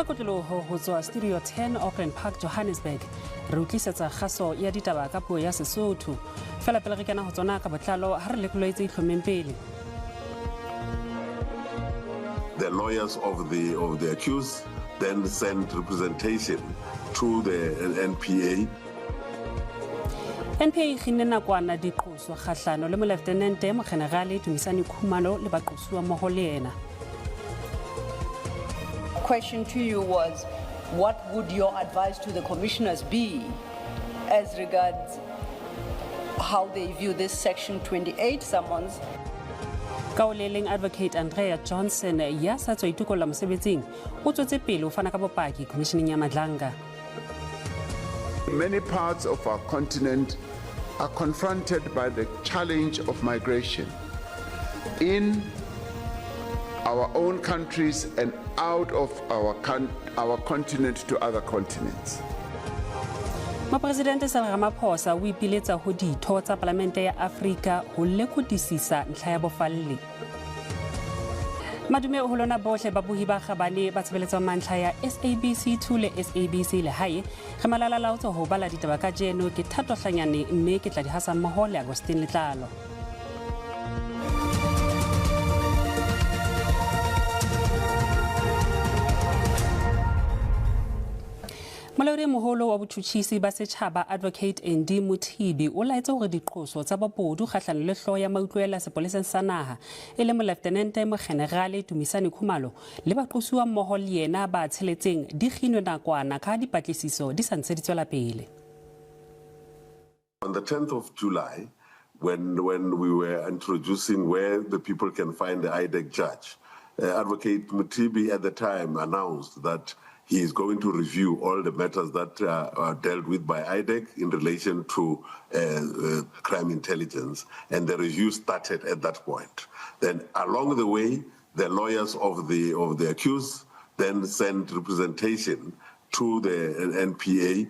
Kgakotoloho ho tswa Studio 10 Auckland Park, Johannesburg. Re utlwisetsa kgaso ya ditaba ka puo ya Sesotho. Fela pele re kena ho tsona ka botlalo ha re lekoloetse itlhomeng pele. The lawyers of the accused then sent representation to the NPA. NPA khinne nakwana diqoso kgahlano le Lieutenant mo General Dumisani Khumalo le baqosuwa mmoho le yena. Question to you was, what would your advice to the commissioners be as regards how they view this Section 28 summons? Kaoleleng Advocate Andrea Johnson ya sa tswa itukolla mosebetsing o tswetse pele o fana ka bopaki commissioning ya Madlanga. Many parts of our continent are confronted by the challenge of migration in our own countries and out of our continent to other continents. Mopresidente Cyril Ramaphosa o ipiletsa ho ditho tsa Palamente ya Afrika ho lekhodisisa ntlha ya bofalle. Madume ho lona bohle ba buhi ba kgabane ba tshebeletsa mantlha ya SABC2 le SABC le hae re malala laotsa ho bala ditaba ka jeno ke Thato Hlanyane mme ke tla di hasa mmoho le Agustin Letlalo. Molaodi moholo wa botjhutjhisi ba setjhaba Advocate Andy Mothibi o laetse hore diqoso tsa bobodu kgahlano le hloho ya mautlwela sepoleseng sa naha e le Lieutenant mo General Dumisani Khumalo le baqosuwa mmoho le yena ba tsheletseng di kginwe nakwana ka dipatlisiso di sa ntse di tswela pele. On the 10th of July, when we were introducing where the people can find the IDEC judge, Advocate Mothibi at the time announced that he is going to review all the matters that are dealt with by IDEC in relation to crime intelligence, and the review started at that point. Then along the way, the lawyers of the accused then sent representation to the NPA,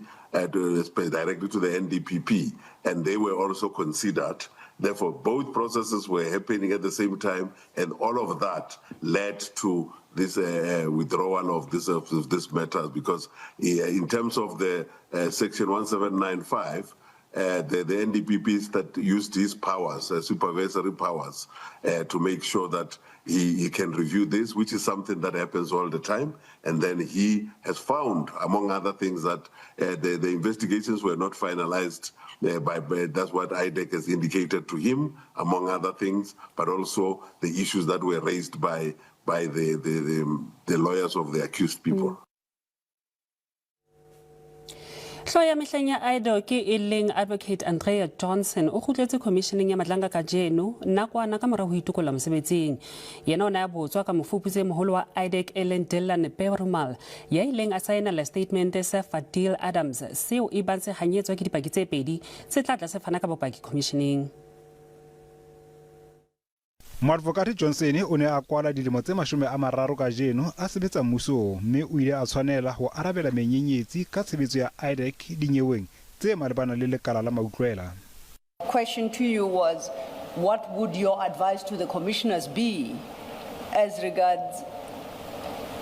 directly to the NDPP, and they were also considered. Therefore, both processes were happening at the same time, and all of that led to this withdrawal of this matter, because in terms of the Section 1795, the NDPP that used his powers, supervisory powers, to make sure that he can review this, which is something that happens all the time. And then he has found, among other things, that the investigations were not finalized by that's what IDEC has indicated to him, among other things, but also the issues that were raised by the lawyers of the accused people. Hloya mehleng ya IDEC e leng Advocate Andrea Johnson o kgutletse commissioning ya Madlanga ka jeno nakwana ka mora ho itukolla mosebetsing. Yena ona ya botswa ka mofuputsi moholo wa IDEC Dylan Perumal ya ileng a saena le statement sa Fadil Adams seo e bantse hanyetswa ke dipaki tse pedi tse tlatla se fana ka bopaki commissioning. Moadvokate Johnson o ne a kwala dilemo tse 30 ka jeno a sebetsa mmusong mme o ile a tshwanela ho arabela menyenyetsi ka tshebetso ya IDEC dinyeweng tse malebana le lekala la mautlwela. Question to you was, what would your advice to the commissioners be as regards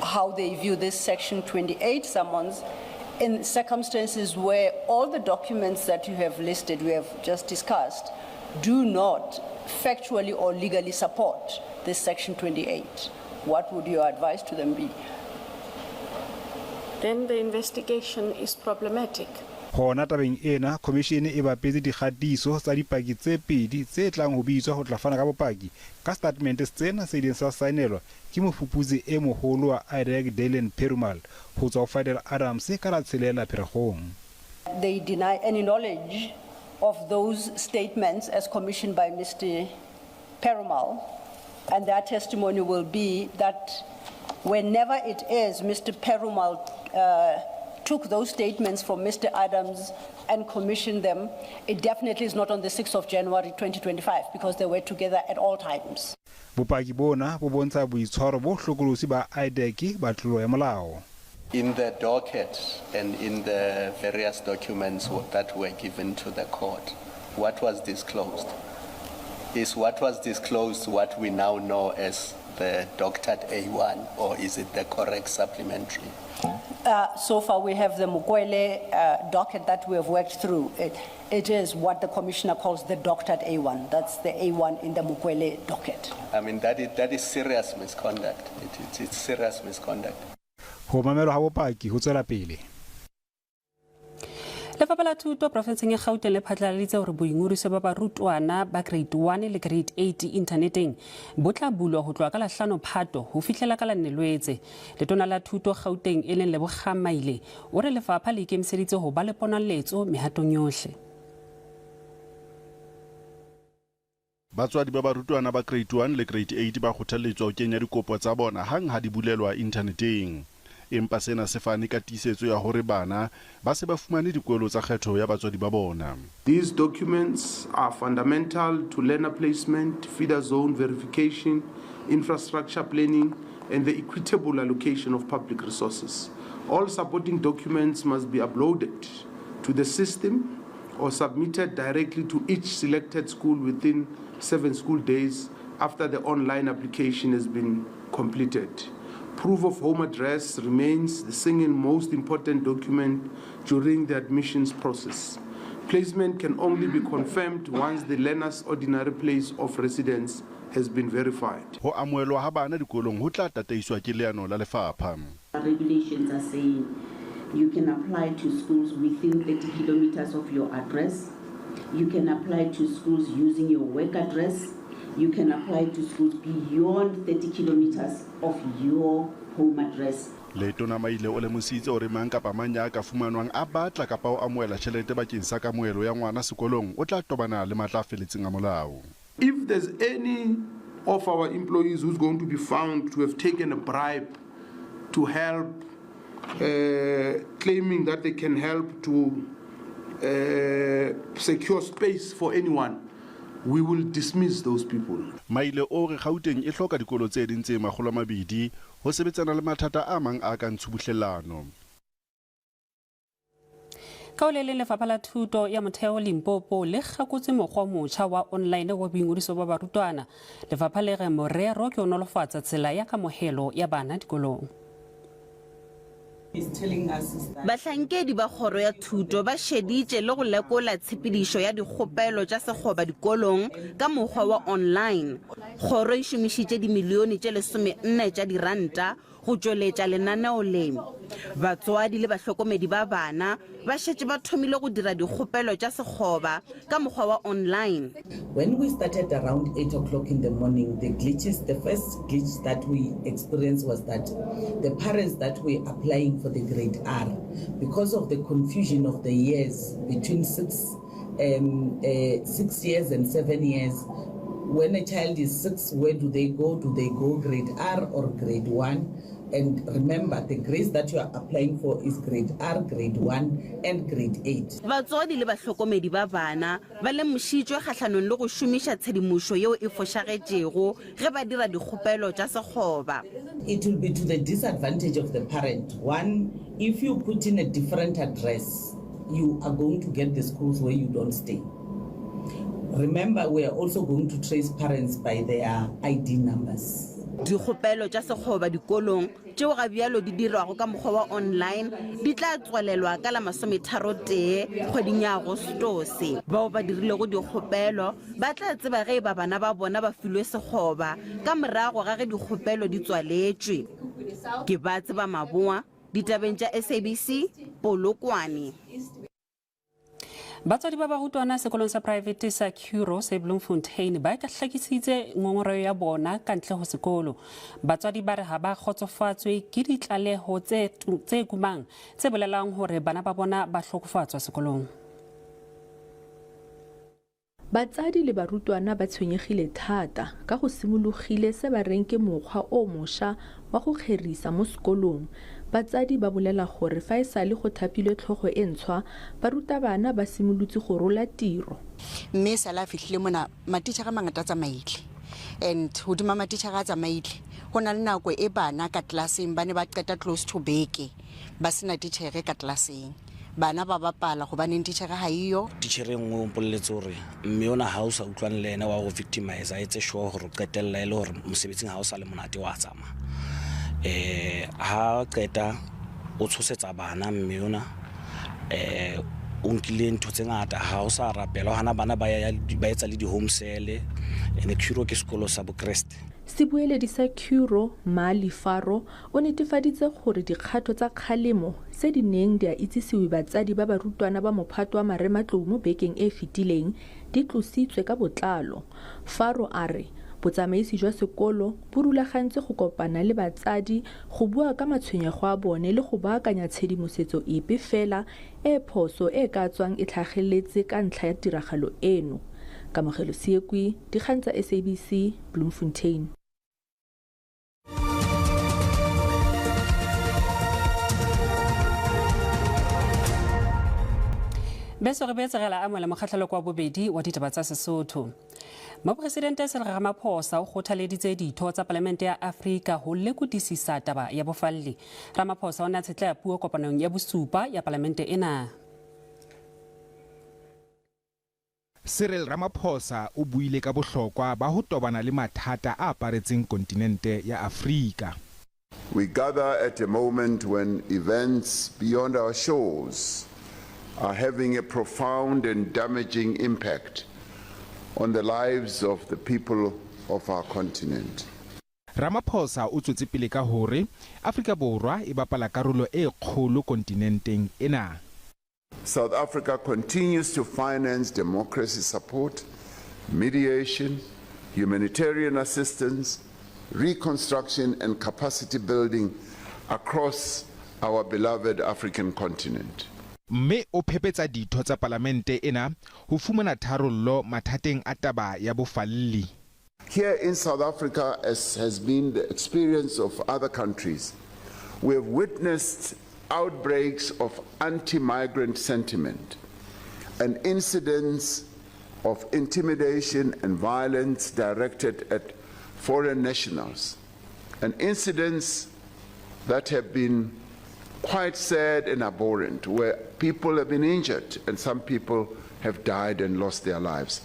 how they view this Section 28 summons in circumstances where all the documents that you have listed, we have just discussed, do not factually or legally support this Section 28? What would your advice to them be? Then the investigation is problematic. Hona tabeng ena commission e bapetse dikgatiso tsa dipaki tse pedi tse tlang ho bitswa ho tla fana ka bopaki ka statement tsena se ileng sa saenelwa ke mofuputsi e moholo wa IDEC Dylan Perumal ho tswa Fadil Adams ka la tshelela Pherekgong. They deny any knowledge of those statements as commissioned by Mr. Perumal, and their testimony will be that whenever it is Mr. Perumal took those statements from Mr. Adams and commissioned them, it definitely is not on the 6th of January 2025 because they were together at all times. Bopaki bona bo bontsha boitshwaro bo hlokolosi ba IDEC ba tlolo ya molao. In the docket and in the various documents that were given to the court, what was disclosed? Is what was disclosed what we now know as the doctored A1, or is it the correct supplementary? So far, we have the Mukwele docket that we have worked through. It is what the commissioner calls the doctored A1. That's the A1 in the Mukwele docket. I mean, that is serious misconduct. It's serious misconduct. Ho mamelwa ha bopaki ho tswela pele. Lefapha la Thuto Profenseng ya Gauteng le phatlaladitse hore boingodiso ba barutwana ba grade 1 le grade 8 interneteng bo tla bulwa ho tloha ka la 5 Phato ho fihlela ka la 4 Lwetse. Letona la Thuto Gauteng e leng Lebogang-Maile o re lefapha le ikemiseditse ho ba le ponalletso mehatong yohle. Batswadi ba barutwana ba grade 1 le grade 8 ba kgothaletswa ho kenya dikopo tsa bona hang ha di bulelwa interneteng. Empa sena se fane ka tiisetso ya hore bana ba se ba fumane dikolo tsa kgetho ya batswadi ba bona. These documents are fundamental to learner placement, feeder zone verification, infrastructure planning, and the equitable allocation of public resources. All supporting documents must be uploaded to the system or submitted directly to each selected school within 7 school days after the online application has been completed. Proof of home address remains the single most important document during the admissions process. Placement can only be confirmed once the learner's ordinary place of residence has been verified. Ho amohelwa ha bana dikolong ho tla tataiswa ke leano la lefapha. Regulations are saying you can apply to schools within 30 kilometers of your address. You can apply to schools using your work address. You can apply to schools beyond 30 kilometers of your home address. Letona Maile o lemositse hore mang kapa mang ya ka fumanwang a batla kapa o amohela tjhelete bakeng sa kamohelo ya ngwana sekolong o tla tobana le matla a feletseng a molao. If there's any of our employees who's going to be found to have taken a bribe to help, claiming that they can help to secure space for anyone, we will dismiss those people. Maile o re Gauteng e hloka dikolo tse ding tse 200 ho sebetsana le mathata a mang a ka ntshubuhlellano. Ka o le lefapha la Thuto ya Motheo Limpopo le gakotse mokgwa motjha wa online wa boingodiso ba barutwana. Lefapha le re morero ke o nolofatsa tsela ya kamohelo ya bana dikolong. Bahlankedi ba kgoro ya thuto ba sheditše le go lekola tshepedišo ya dikgopelo tša sekgoba dikolong ka mokgwa wa online. Kgoro e šomišitše dimilione tše 14 tša diranta go tšweletša lenaneo le. Batswadi le bahlokomedi ba bana ba šetše ba thomile go dira dikgopelo tša sekgoba ka mokgwa wa online. When we started around 8 o'clock in the morning, the first glitch that we experienced was that the parents that were applying for the grade R, because of the confusion of the years between 6 years and 7 years, when a child is 6, where do they go? Do they go grade R or grade 1? And remember, the grades that you are applying for is grade R, grade 1, and grade 8. Batswadi le bahlokomedi ba bana ba lemošitšwe kgahlanong le go šomiša tshedimošo yeo e fošagetšego ge ba dira dikgopelo tša sekgoba. It will be to the disadvantage of the parent. One, if you put in a different address, you are going to get the schools where you don't stay. Remember, we are also going to trace parents by their ID numbers. Dikgopelo tša sekgoba dikolong tšeo ga bjalo di dirwago ka mokgwa wa online di tla tswalelwa ka la 31 kgweding ya Agostose. Bao ba dirilego dikgopelo ba tla tseba ge ba bana ba bona ba filwe sekgoba ka morago ga ge dikgopelo di tswaletšwe. Ke ba tseba Maboa, ditabeng tša SABC, Polokwane. Batswadi ba barutwana sekolong sa private sa Kuro se Bloemfontein ba ka hlakisitse ngongoro ya bona ka ntle ho sekolo. Batswadi ba re ha ba khotsofatswe ke ditlaleho tse kumang tse bolelang hore bana ba bona ba hlokofatswa sekolong. Batsadi le barutwana ba tshwenyegile thata ka go simologile se ba reng ke mokgwa o mosha wa go kgerisa mo sekolong. Batsadi ba bolela gore fa e sale go thapilwe tlhogo e ntshwa barutabana ba simolotse go rola tiro. Mme sala fihlile mona matitjha ga mangata tsa maile and hodima matitjha ga tsa maile go na le nako e bana ka classeng ba ne ba qeta close to beke ba sena titjhere ka classeng. Bana ba bapala go baneng titjhere ha iyo. Titjhere ngwe o mpoletse hore mme ona ha o sa utlwane le ena wa go victimize a etse sure hore qetella ile hore mosebetsing ha o sa le monate wa tsama. Ha qeta o tshosetsa bana mme yona o nkile ntho tse ngata ha o sa rapela hana bana ba etsa le di-home cell ene Kuro ke sekolo sa Bokreste. Sebueledi sa Kuro Mali Faro o netefaditse gore dikgato tsa kgalemo se di neng di a itsisiwe batsadi ba barutwana ba mophato wa marematlou mo bekeng e fetileng di tlositswe ka botlalo. Faro a re botsamaisi jwa sekolo bo rulagantse go kopana le batsadi go bua ka matshwenyego a bone le go baakanya tshedimosetso epe fela e phoso e ka tswang e tlhageletse ka ntlha ya tiragalo eno. Kamogelo Siekwi, dikgang tsa SABC, Bloemfontein. Beso re betsegela amola mokgatlhelo kwa bobedi wa ditaba tsa Sesotho. Mopresidente Cyril Ramaphosa o kgothaleditse ditho tsa Palamente ya Afrika ho lekodisisa taba ya bofalli. Ramaphosa o ne a tshetleha puo kopanong ya bosupa ya Palamente ena. Cyril Ramaphosa o buile ka bohlokwa ba ho tobana le mathata a aparetseng kontinente ya Afrika. We gather at a moment when events beyond our shores are having a profound and damaging impact on the lives of the people of our continent. Ramaphosa o tswetse pele ka hore Afrika Borwa e bapala karolo e kgolo kontinenteng ena. South Africa continues to finance democracy support, mediation, humanitarian assistance, reconstruction and capacity building across our beloved African continent. Mme o phepetsa ditho tsa Palamente ena ho fumana tharollo mathateng a taba ya bofalli. Here in South Africa, as has been the experience of other countries, we have witnessed outbreaks of anti-migrant sentiment and incidents of intimidation and violence directed at foreign nationals, and incidents that have been quite sad and abhorrent, where people have been injured and some people have died and lost their lives.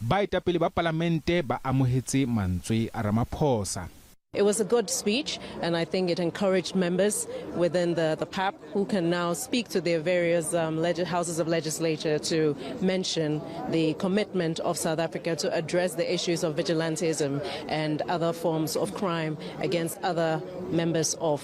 Baetapele ba Palamente ba amohetse mantswe a Ramaphosa. It was a good speech, and I think it encouraged members within the PAP who can now speak to their various houses of legislature to mention the commitment of South Africa to address the issues of vigilantism and other forms of crime against other members of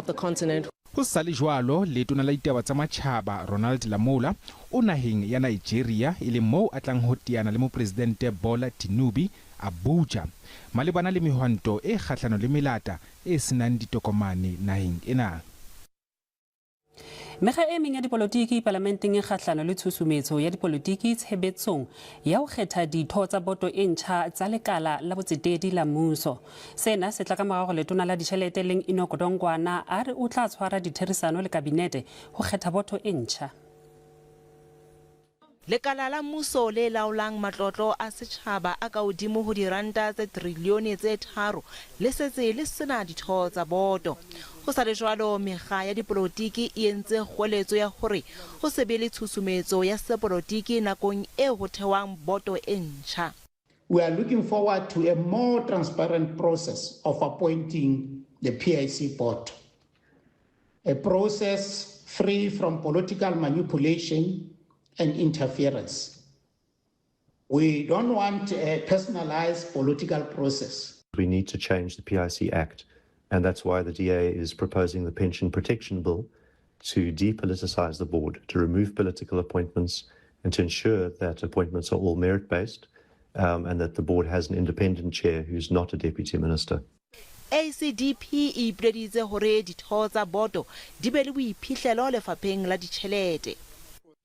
the continent. Ho sale jwalo letona la ditaba tsa matjhaba Ronald Lamola o naheng ya Nigeria ile moo a tlang ho tiana le mopresidente Bola Tinubu Abuja malebana le mehwanto e kgahlano le melata e senang ditokomane naheng ena. Mekga e meng ya dipolotiki Parlamenteng e kgahlano le tshusumetso ya dipolotiki tshebetsong ya ho kgetha ditho tsa boto e ntjha tsa lekala la botsetedi la mmuso. Sena se tla ka morao letona la ditjhelete leng Enoch Dongwana a re o tla tshwara ditherisano le kabinete ho kgetha boto e ntjha. Lekala la mmuso le laolang matlotlo a setjhaba a ka hodimo ho diranta tse trilione tse 3 le setse le sena ditho tsa boto. Ho sa le jwalo mekga ya dipolotiki e entse kgoeletso ya hore ho se be le tshusumetso ya sepolotiki nakong e ho thewang boto e ntjha. We are looking forward to a more transparent process of appointing the PIC board. A process free from political manipulation and interference. We don't want a personalized political process. We need to change the PIC Act, and that's why the DA is proposing the Pension Protection Bill to depoliticize the board, to remove political appointments, and to ensure that appointments are all merit-based, and that the board has an independent chair who's not a deputy minister. ACDP e ipoleditse hore ditho tsa boto di be le boiphihlelo lefapheng la ditjhelete.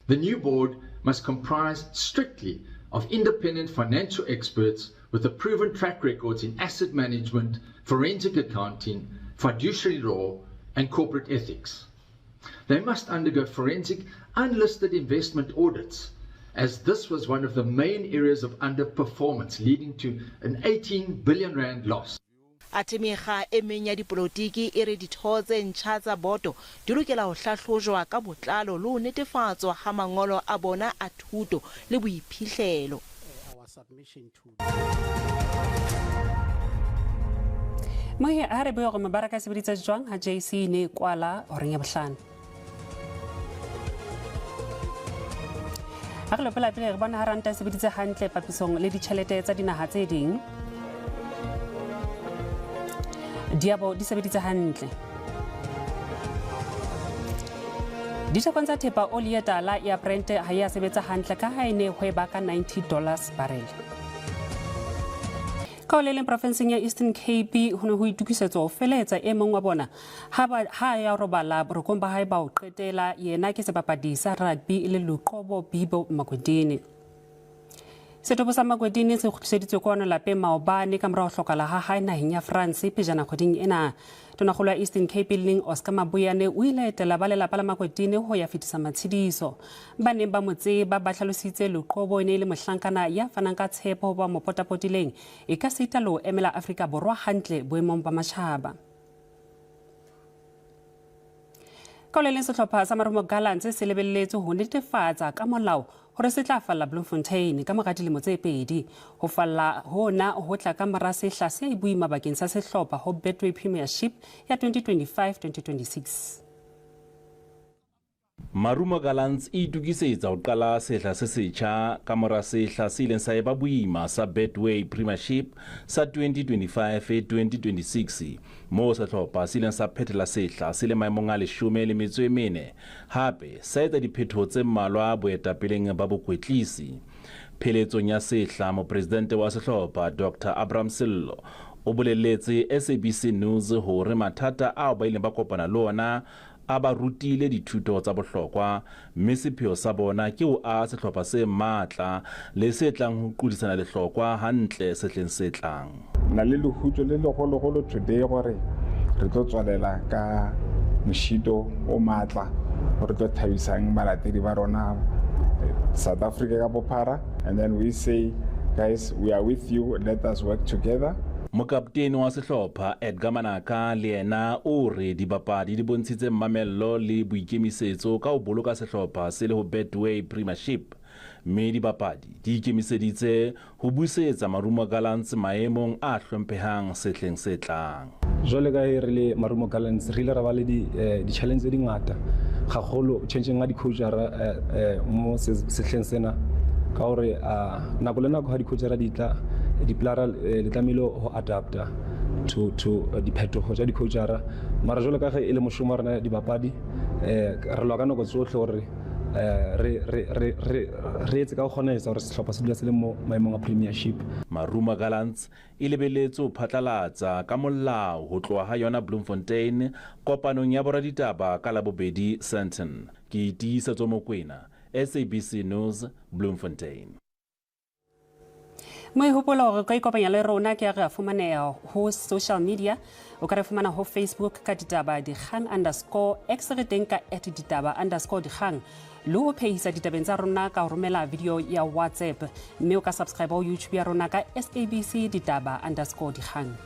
The new board must comprise strictly of independent financial experts with a proven track records in asset management, forensic accounting, fiduciary law, and corporate ethics. They must undergo forensic unlisted investment audits, as this was one of the main areas of underperformance, leading to an 18 billion rand loss. Atemekga e meng ya dipolotiki e re ditho tse ntjha tsa boto di lokela ho hlahlojwa ka botlalo le ho netefatswa ha mangolo a bona a thuto le boiphihlelo. Mohi a re bua go mabaraka sebeditse jwang ha JC ne kwala horeng ya bohlano. A re lopela pele re bona ranta sebeditse hantle papisong le ditjhelete tsa dinaha tse ding. Diabo di sebeditse hantle. Dithekong tsa thepa oli ya tala ya Brent ha ya sebetsa hantle ka ha ene hweba ka $90 barrel. Ka le leng provinseng ya Eastern Cape ho ne ho itukisetswa ho feletsa e mong wa bona ha ya robala borokong ba hae ba o qetela yena ke sebapadi sa rugby le Luqobo Bibo Makwedini. Setopo sa Makwedini se kgutliseditswe kwa lapeng maobane ka morao hlokala ha hae naheng ya France pejana kgoding ena. Tonakgolo ya Eastern Cape leng Oscar Mabuyane o ile etela ba lelapa la Makwedini ho ya fetisa matshidiso. Ba neng ba motse ba hlalositse Luqobo ene le mohlankana ya fanang ka tshepo ba mo potapotileng e ka sita lo emela Afrika Borwa hantle boemong ba matjhaba. Ka le leng sehlopha sa Marumo Gallants se lebelletse ho netefatsa ka molao hore se tla falla Bloemfontein ka mora dilemo tse pedi. Ho falla hona ho tla ka mora sehla se boima bakeng sa sehlopha ho Betway Premiership ya 2025-2026. Marumo Gallants e itukisetsa ho qala sehla se setjha ka mora sehla se ileng sa eba boima sa Betway Premiership sa 2025-2026 moo sehlopha se ileng sa phethela sehla se le maemong a 14 hape sa etsa diphetho tse mmalwa boetapeleng ba bokwetlisi. Pheletsong ya sehla mopresidente wa sehlopha Dr. Abraham Sello o bolelletse SABC News hore mathata ao ba ileng ba kopana le ona a ba rutile dithuto tsa bohlokwa mme sepheo sa bona ke o a sehlopha se matla le se tlang ho qudisana lehlokwa hantle sehleng se tlang. Na le lehutso le legolo today gore re tlo tswalela ka moshito o matla gore tlo thabisang balatedi ba rona South Africa ka bophara, and then we say guys, we are with you, let us work together. Mokaptene wa sehlopha Edgar Manaka le yena o re dibapadi di bontshitse mamello le boikemisetso ka ho boloka sehlopha se le ho Betway Premiership mme dibapadi di ikemiseditse ho busetsa Marumo Gallants maemong a hlomphehang sehleng se tlang. Jwale ka re le Marumo Gallants re ile ra ba le di challenge tse dingata gagolo changing ga di coachara mo sehleng sena ka hore nako le nako ha di coachara ditla di player le tlamelo ho adapta to diphetogo tsa di coachara mara jwale ka ge e le moshomo wa rena dibapadi re lwa ka nako tsohle hore re etse ka go kgonesa gore sehlopha se dula se le mo maemong a Premiership. Marumo Gallants e lebeletse ho phatlalatsa ka molao ho tloha ha yona Bloemfontein kopanong ya boraditaba ka Labobedi Sandton. Ke tiisetso Mokwena, SABC News, Bloemfontein. Mo hopola hore ka ikopanya le rona ke re fumaneha ho social media o ka re fumana ho Facebook ka ditaba dikgang_x re teng ka @ditaba_dikgang le ho phehisa ditabeng tsa rona ka ho romela video ya WhatsApp mme o ka subscribe ho YouTube ya rona ka SABC ditaba_dikgang.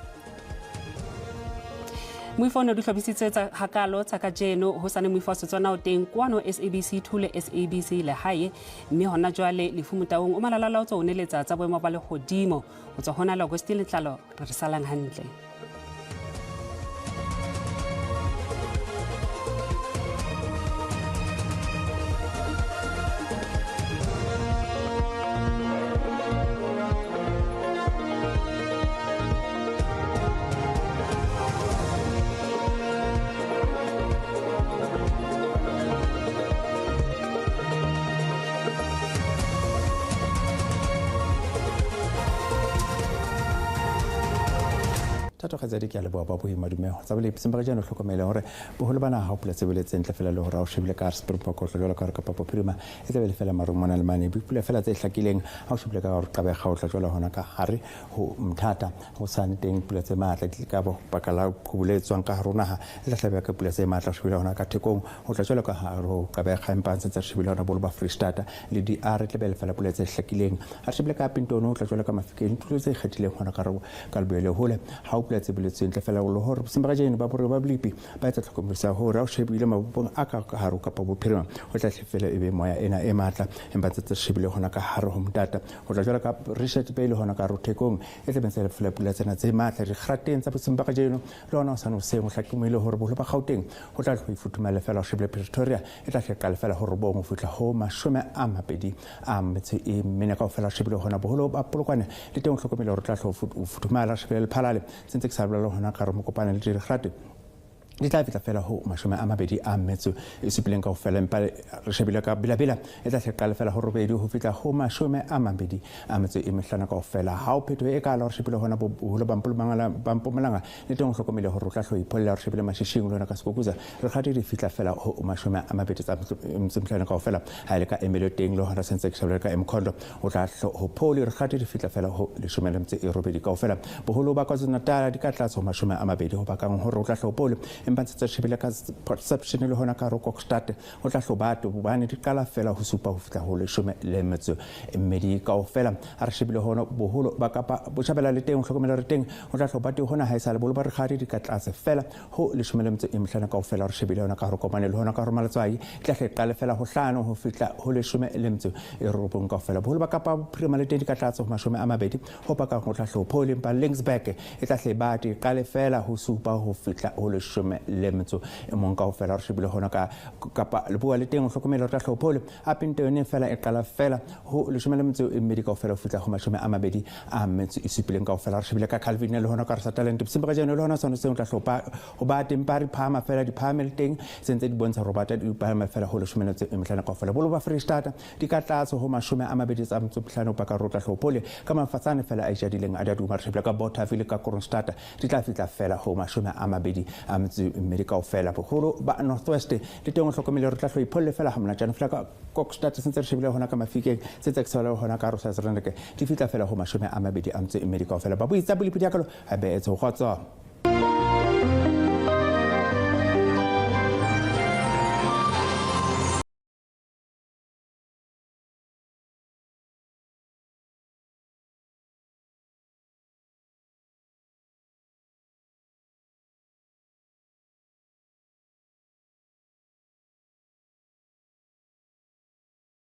Moifono di hlobisitse tsa hakalo tsa ka jeno ho sane moifoso tsona o teng kwano SABC thule SABC le hae mme hona jwale le fumutaung o malala o tso neletsa tsa boemo ba le godimo o tso hona le Augustine Tlalo re salang hantle. Tato khatsedi ke a leboa ba boima dumego tsa bole sempa jana hlokomela hore boholo bana ha o pula tsebeletse ntle fela le hore o shebile ka Springbok go tlola ka ka papa prima e tsebele fela marumona le mane bipula fela tse hlakileng ha o shebile ka gore qabe ga o tlola hona ka hare ho mthata ho sane teng pula tse matla ka bo bakala khubuletswang ka harona ha le hlabe ka pula tse matla shebile hona ka thekong ho tlola ka hare ho qabe ga impantse tse shebile hona bolo ba Free State le di are tlebele fela pula tse hlakileng ha shebile ka pintono o tlola ka mafikeng pula tse kgethileng hona ka lebele hole ha o pula e tsebeletsweng ntle fela le hore Sembagajeno ba bore ba blipi ba etsa tlhokomediso hore ha o shebile mabopong a ka haro kapa bophirima ho tla hlefela ebe moya ena e matla empa tse shebile hona ka hare ho mtata ho tla jwala ka Richard Bale hona ka rothekong e tla bentse le fela pula tsena tse matla di krateng tsa Sembagajeno le hona o sa no se mo hlakumile hore boholo ba Gauteng ho tla go ifuthumela fela ho shebile Pretoria e tla hleka le fela hore bo mo futla ho mashome a mabedi a metse e mena ka fela shebile hona boholo ba polokwane le teng hlokomela hore tla go futhumela shebile le phalale sentse ke sa bla le hona ka re mo kopana le di kgate di tla fitla fela ho mashome a mabedi a metso e sepileng ka ho fela empa re shebile ka bila e tla hleka fela ho robedi ho fitla ho mashome a mabedi a metso e mehlana ka ho fela ha o phetho e ka la re shebile hona boholo ba Mpumalanga le teng hlokomele hore o tla hlo ipholla re shebile mashishing lona ka Skokuza re khadi di fitla fela ho mashome a mabedi tsa mehlana ka ho fela ha ile ka emelo teng le hona sentse ke shebile ka Mkhondo o tla ho pholi re khadi di fitla fela ho leshome le mtse e robedi ka ho fela boholo ba KwaZulu-Natal di ka tlatsa ho mashome a mabedi ho bakang hore o tla hlo pholi empa tse shebile ka perception le hona ka Rokokstad o tla hlobato bobane di qala fela ho supa ho fitla ho leshome le metso mmedi ka ho fela a re shebile hona boholo ba kapa bo shabela le teng hlokomela re teng o tla hlobato hona ha isa le bolo ba re khadi di ka tlase fela ho leshome le metso e mehlana ka ho fela re shebile hona ka Rokomane le hona ka Romaletswai tla qala fela ho hlano ho fitla ho leshome le metso e robong ka fela boholo ba kapa Prima le teng di ka tlase ho mashome a mabedi ho ba ka go tla hlopho empa Linksback e tla hlebati qale fela ho supa ho fitla ho leshome le metso e mong ka ho fela re shebile hona ka kapa le bua le teng hlokomela re tla hlophole a pentene fela e qala fela ho leshome le metso e mmedi ka ho fela ho fitla ho mashome a mabedi a metso e supileng ka ho fela re shebile ka Calvin le hona ka re sa talent Sembagajeno le hona sona se o tla hlopa ho ba teng pa re phama fela di phamel teng sentse di bontsha robata di phama fela ho leshome le metso e mehlana ka ho fela bolo ba Freestata di ka tlatsa ho mashome a mabedi tsa metso hlano pa ka ro tla hlophole ka mafatsane fela a jadileng a dadu re shebile ka Bothaville ka Kroonstad di tla fitla fela ho mashome a mabedi a metso e mmedi ka ho fela boholo ba Northwest le teng hlokomele re tla hlo ipholle fela ha mona jana fela ka Kokstad sentse re shebile hona ka Mafikeng sentse ke sala hona ka Rosa Zrendeke di fitla fela ho mashome a mabedi a metso e mmedi ka ho fela ba buitsa bolipidi ya kalo ha be etso khotsa